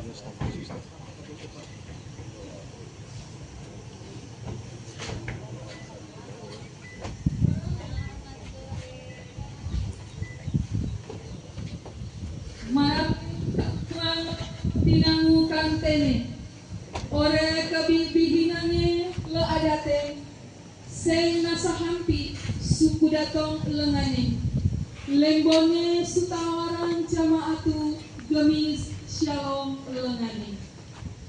Marap tuang tinangu kantene ore kebibihinange le adate seng nasahampi suku datong lengane lembone sutawaran jamaatu gemis shalom lengane.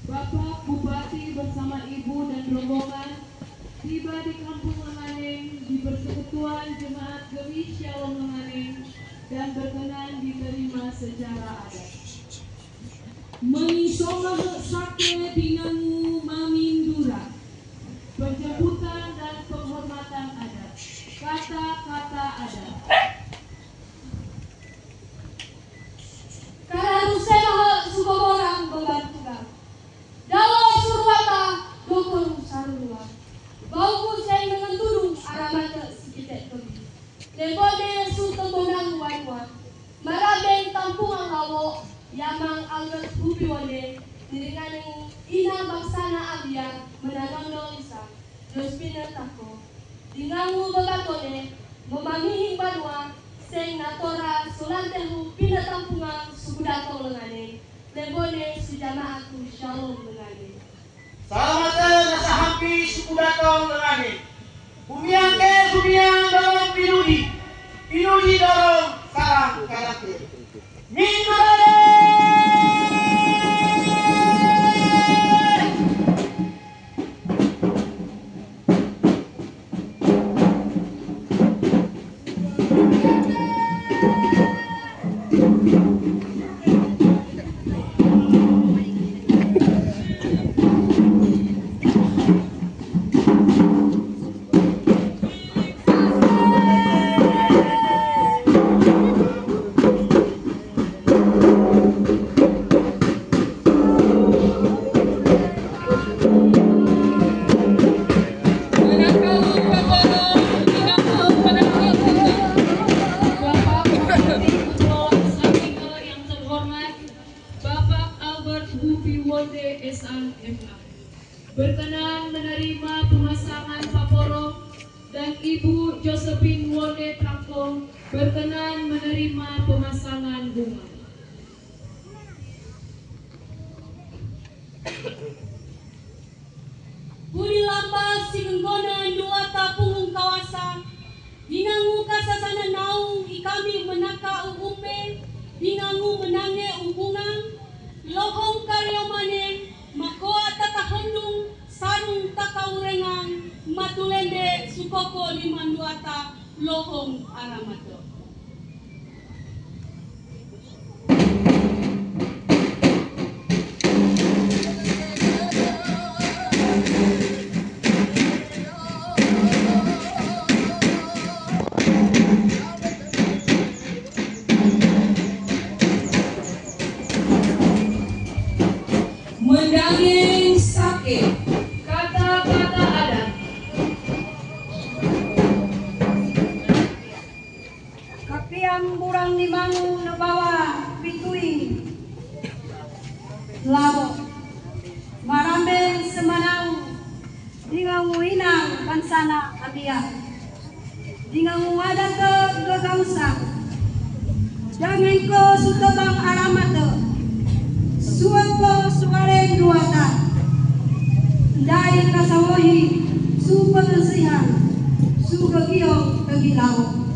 Bapak Bupati bersama Ibu dan rombongan tiba di Kampung Lenganeng di persekutuan Jemaat Gemis Shalom Lenganeng dan berkenan diterima secara adat. Mengisongah sake dinangu mamindura. Penjemputan dan penghormatan adat. Kata-kata adat. Kararusemaha sugoborang bebantugang. Dawa surwata dokor sarua. Bauku saya dengan tudung aramata sekitek kebi. Lebode su tembonang waiwat. Marabeng tampungang lawo. Yamang alget hubi wade. Diringaning ina baksana abia menanong isa. Jospina tako. Dingangu bebatone. Memamihing banwa. Seng natora sulantehu pinatampungan suku datong lengane. Lebone sejamaatu shalom lengane. Salamatan nasahampi suku datong lengane. Bumiang ke bumiang dorong pinudi. Pinudi dorong sarang karate. Minggu dale. Berkenan menerima pemasangan Paporo dan Ibu Josephine Wonde Trangkong berkenan menerima pemasangan bunga. Budi lampas singgona dua tapung kawasan. Dinangu kasasana naung ikami menaka uumpe. Dinangu menange ubungan. Lohong karyamanen. Makoa tatahendung sarung takaurengan matulende sukoko limanduata lohong aramato. Mendangeng sake. Kata-kata adat. Kapiang burang limangu nabawa pitui labo marambeng semanau dingangu inang kansana abia dingangu adate gegausang jangan ko sutebang aramate suweko suareng duata dai kasawohi su penersihan su kegiong kegilau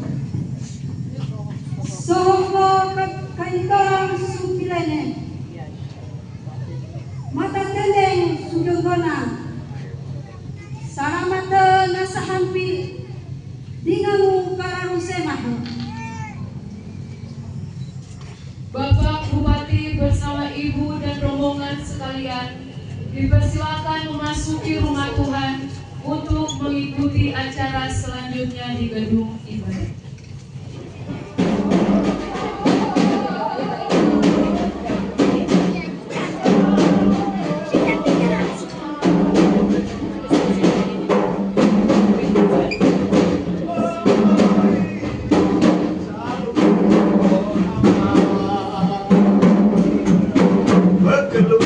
sohongo kaintorang su pilene mata tendeng su jonggona saramate nasahampi dingangu kararusemahe. Bapak Bupati bersama Ibu dan rombongan sekalian dipersilakan memasuki rumah Tuhan untuk mengikuti acara selanjutnya di gedung ibadah. Bekerja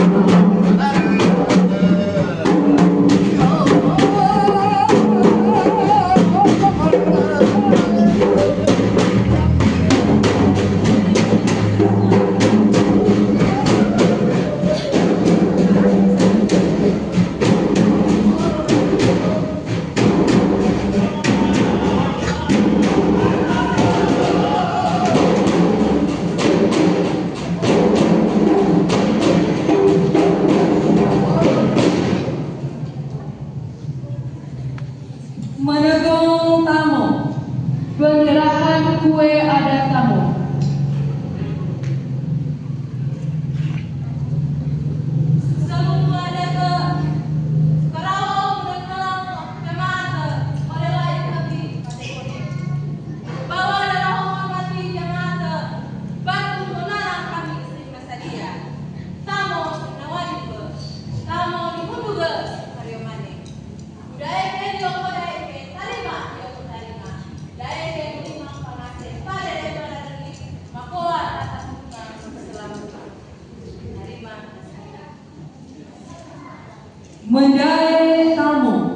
mendae tamu,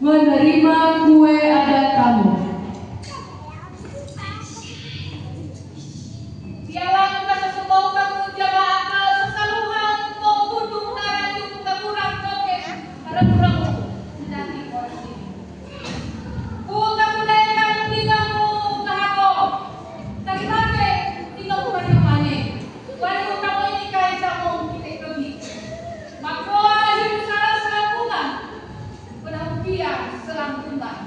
menerima kue adat tamu. Biarlah kita sesuatu kamu jamaah sesaluhan kau kudung naraju buka kurang koke para kurang nanti porsi. Buka budaya di kamu kahako. Tadi pakai tinggal bukan kemana. Baru kamu ini kaya kamu kita kebi. Maka hidup salah selampungan. Benar biar selampungan.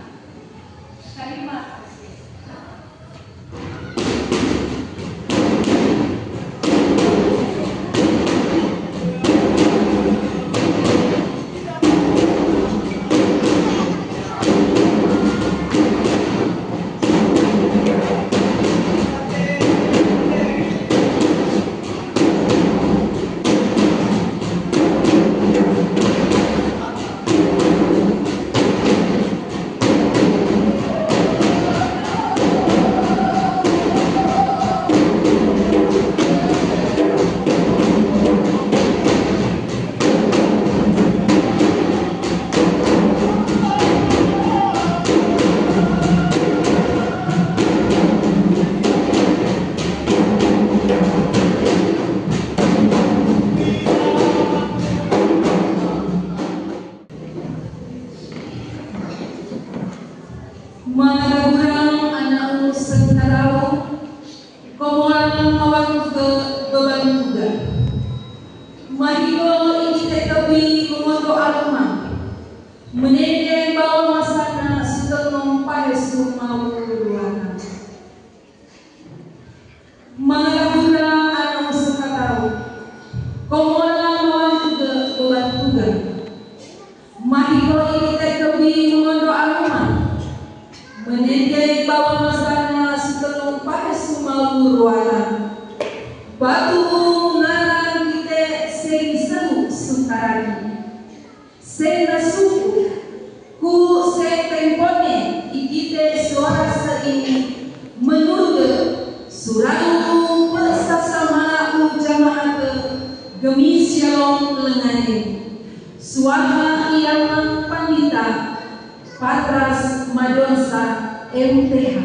Terima kasih. Magurang anak senarau, komuan mawang ke beban juga. Mahiko ini tetapi komodo alma, menede bawa masana sudah pai sumau luana. Magurang anak senarau, komuan mawang ke beban juga. Mahiko ini tetapi komodo alma. Menendai bawa masana setelung pada sumau ruana. Batu ngaran kita sing seru suntarani. Sing nasuku ku se tempone ikite suara seini menurut suraku pesasama ku jamaah gemis shalom lengane. Suara yang pandita Patras Madonsa MTH.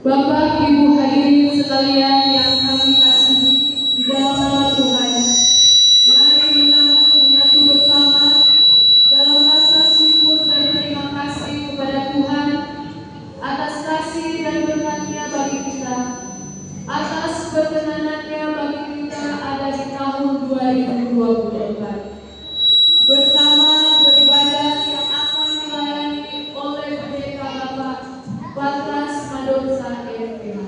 Bapak Ibu hadirin sekalian yang kami kasihi di dalam nama Tuhan, mari menyatu bersama dalam rasa syukur dan terima kasih kepada Tuhan atas kasih dan berkat-Nya bagi kita, atas perkenanannya bagi kita ada di tahun 2024. Bersama beribadah yang akan dilayani oleh Pendeta Bapak Patras Madonsa MTH.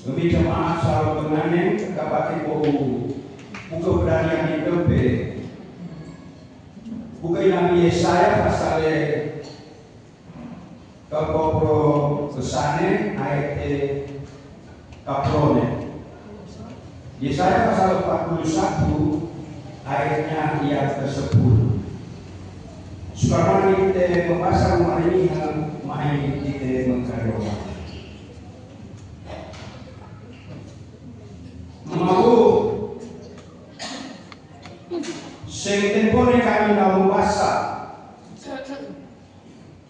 Demi jemaat selalu menganen kapati buka beranian itu be. Buka Nabi Yesaya pasal kapopro kesane ayat kaprone. Yesaya pasal 41 ayatnya yang ke-10. Sekarang kita membaca rumah ini main kita mengkaryawan. Mau sing tempone kami nak membaca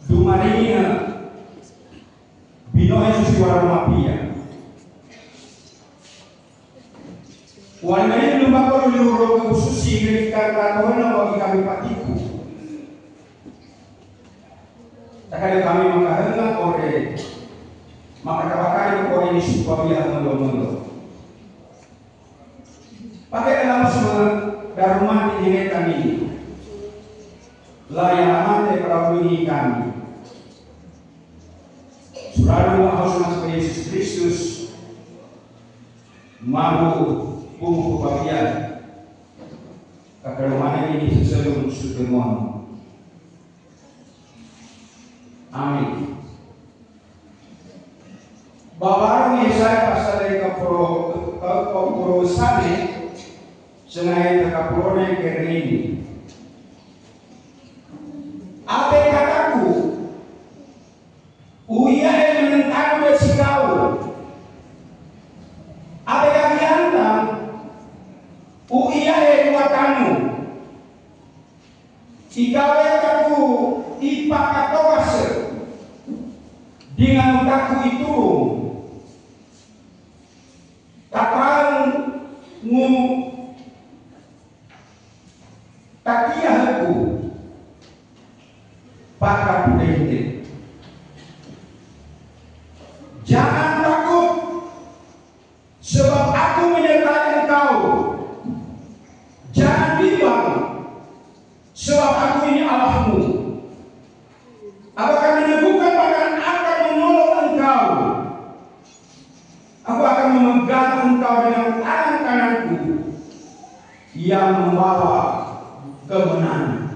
dumarinya binoe suara mapia. Wan ini belum bakal diurut khusus ketika katakan bagi kami patiku. Takkan kami mengatakan oleh maka kapakai oleh ini supaya dia melo. Pakai dalam semua daruman di kami layanan terawih kami. Selalu harus masuk Yesus Kristus mau bumbu bagian kekaruman ini sesuai sudah. Amin. Bapak ini saya pasal kapro sane senai kapro ini. Apa kataku? Uia yang menentang besikau. Apa yang diantam? Uia yang buatanmu. Ikawe kaku ipakatoas dengan utaku itu kapan mu takiahku pakar budaya. Jangan takut sebab aku menyertai engkau. Jangan bimbang sebab aku ini Allahmu. Aku akan meneguhkan bahkan akan menolong engkau. Aku akan memegang engkau dengan tangan kananku yang membawa kemenangan.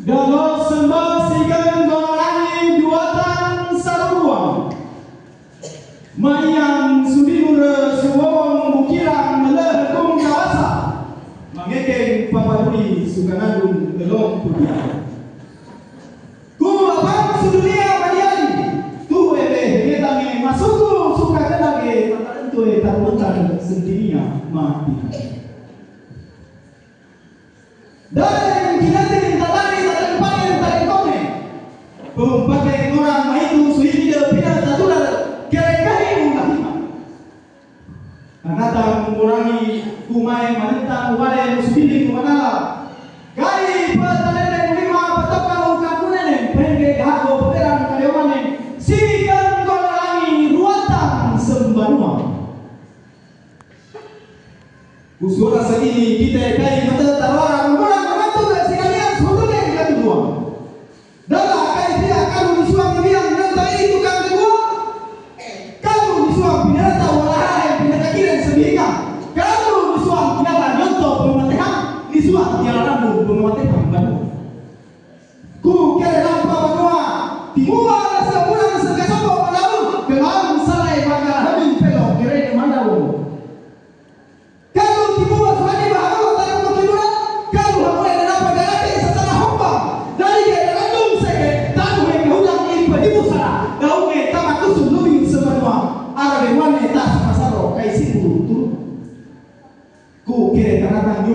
Dalam sembah sigan gorangin duatan saruang mayang sudimura suwong bukirang melekung kawasa mangekeng papaduri sukanadung telong pudia ku apang sudunia badian tu ebe hegetange masuku suka kenage tatantu tarutan sendirinya mati dan kinatin tatani tatanpanin talikone pakai orang itu sudah pindah tatular kere-kere umat kata mengurangi kumai manentang wale musbili kumanala kali patanene lima patokan ukapunene penge gago peran karyawane sikan korangi ruatan sembanua usura segini kita kai mata tawara mengurang membantu sekalian sebetulnya kita dua dalam kai dia akan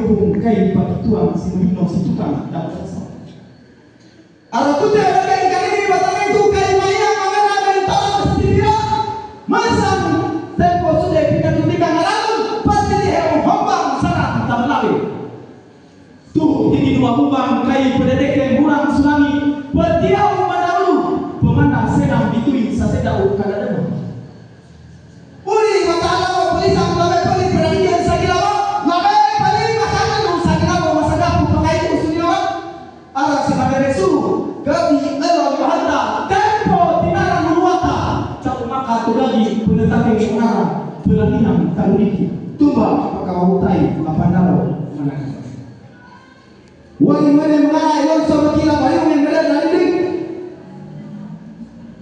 hubung kai patuan si Mino si tukang dapat sama. Arah tu dia bagai kali ini batang itu kai maya mangana dan tolong sendiri. Masam tempo sudah kita tutika ngalang pasti dia hombang sana tamlawi. Tu ini dua hubang kai pededek kurang tsunami bertiau manalu pemandang senang bitui sasedau kadademu. Uli matalo puli sampai puli peranian sagilawa nabe puli masakan lu sagilawa masagapu pakai usulnya arah sebagai resu gabi elok bahanda tempo tinara nuwata cak maka tu lagi penetapi mengarah pelatihan taruniki tumba pakawutai apandalo mana wali mana mengarah yang sabakila bayung yang berada dari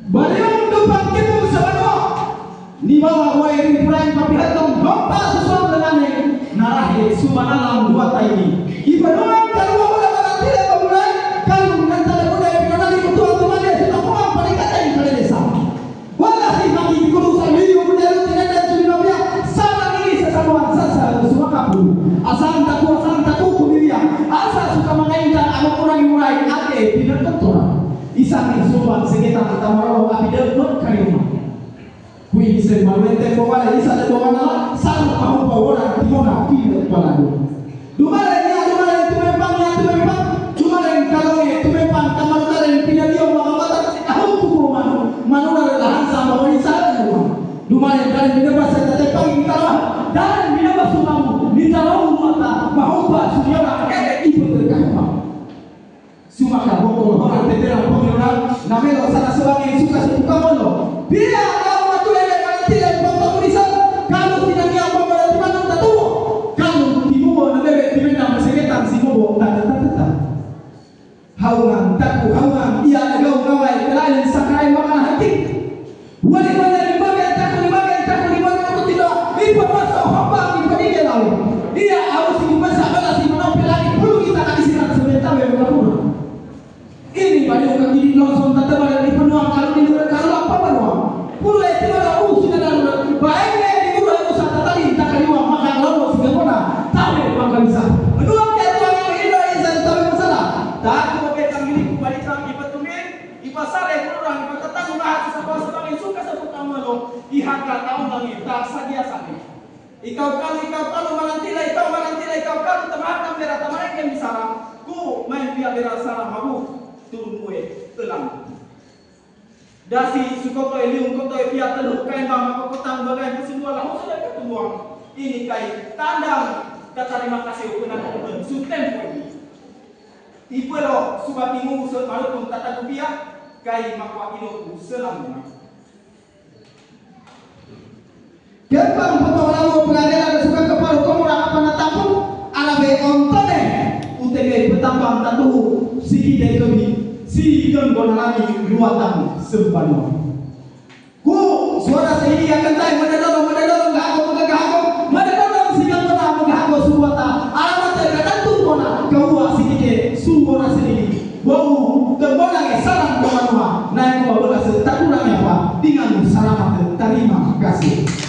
bayung depan kita sabano ni bawa wai ring prime tapi hatong gompa sesuatu dengan narahe sumanalang dua taini ibaduan kalau wala barantile pamulai kalau nantale pun ay pinanali betul teman dia sudah pulang panikata yang kali desa wala si maki dikurusan video model tidak dan sudah dia sana ini sesamuan sasa semua kabur asal taku kumiria asal suka mengaitkan anak orang murai ade tidak tentu isang suban sekitar tamaro api dapat kayuma kui se malmente ko wala isa de bawana sanu kamu bawona timona tidak palado dumare tumempang kalau tumempang kamar pinalio mamata aku kuku manura lahan sama wanita dumare kali minaba sa tatepang intara dan minaba sumamu nitaraw mata mahuba sunyara ibu terkahma sumaka bokol orang teterang pemiluran namelo sana sebagai suka suka mono bila kamu tidak dia apa pada di mana tak tahu kamu timu na bebek di mana masegetan si mobo tata haungan taku haungan ia agau gawai kelain sakai makan hati wali di bagian taku di bagian tidak ibu masuk hamba di bagian lalu ia harus dibesar balas di mana pelagi perlu kita kasih sirat sebentar berapa ini baju kaki di langsung tata pada di penuang kalau di luar kalau apa penuang perlu itu ada sudah dalam baiknya ihaga tahu langit tak saja sakit. Ikau kalau malantilai kau kalau teman merah teman yang disarang ku main dia merah sarang mabu turun kue telang. Dasi sukoto eliung koto pia teluk kain bang kotang bagai semua lah sudah ketemu. Ini kai tandang kata terima kasih ukuran sutem ini. Tipe lo suka bingung usul malu pun tata kupia kai makwa ino selang. Kepang pembangunan pengadilan suka kepala komorang apa natapu arabe ontone utege petambang tatu sigi dari kami si ikan bonalami luatan sempano ku suara sehingga akan tay madadolo gago madadolo sigang bona gago suwata alamat terkadang bona kau sigi suara sendiri bau terbona sarang komanua naik bawa belas takurang apa dengan selamat terima kasih.